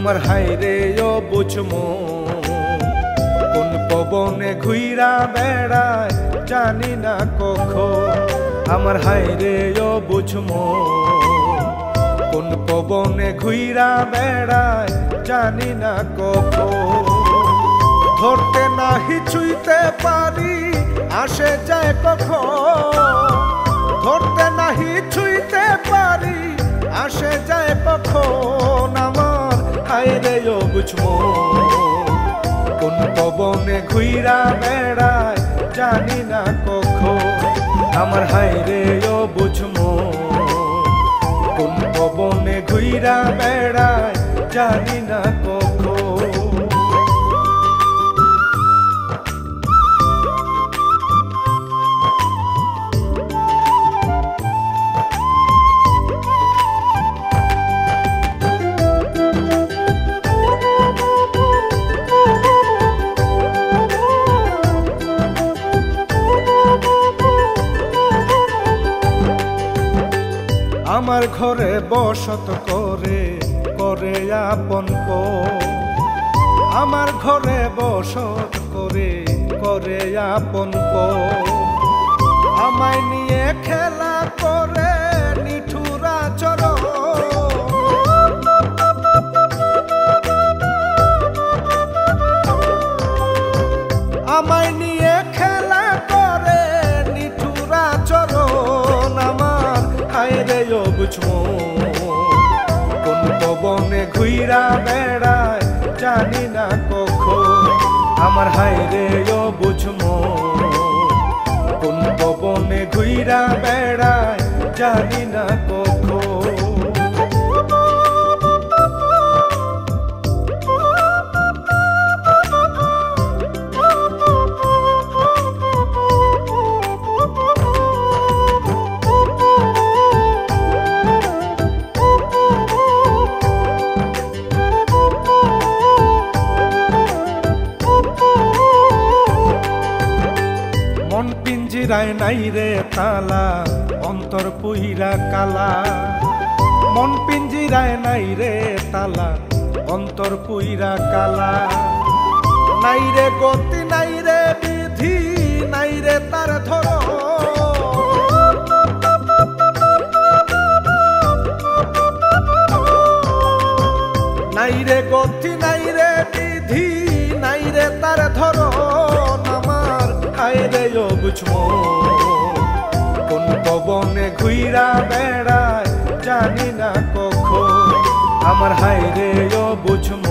আমার হাইরে ও বুঝমো কোন পবনে ঘুইরা বেড়ায় জানি না কখন। আমার হাইরে ও বুঝমো কোন পবনে ঘুইরা বেড়ায় জানি না কখন। ধরতে নাহি ছুঁইতে পারি আসে যায় কখন। ধরতে নাহি ছুঁইতে পারি আসে যায় কখন। আমার হাইরে ও বুঝমো কোন পবনে ঘুইরা বেড়ায় জানি না কখন। আমার হাইরে ও বুঝমো কোন পবনে ঘুইরা বেড়ায় জানি না কখন। আমার ঘরে বসত করে করে আপন পো। আমার ঘরে বসত করে করে আপন পো। আমায় নিয়ে খেলা করে নিঠুরা চরণ। আমায় নিয়ে খেলা করে নিঠুরা চরণ। আমার হাইরে ও বুঝমো কোন পবনে ঘুইরা বেড়ায় জানি না কখন। আমার হাইরে ও বুঝমো কোন পবনে ঘুইরা বেড়ায় জানি না কখন। মন পিঞ্জিরায় নাই রে তালা অন্তর পুইরা কালা। মন পিঞ্জিরায় নাই রে তালা অন্তর পুইরা কালা। নাই রে গতি নাই রে বিধি নাই রে তার ধর। নাই রে গতি নাই রে বিধি নাই রে তার ধর। আমার হাইরে ও বুঝমো কোন পবনে ঘুইরা বেড়ায় জানি না কখন। আমার হাইরে ও বুঝমো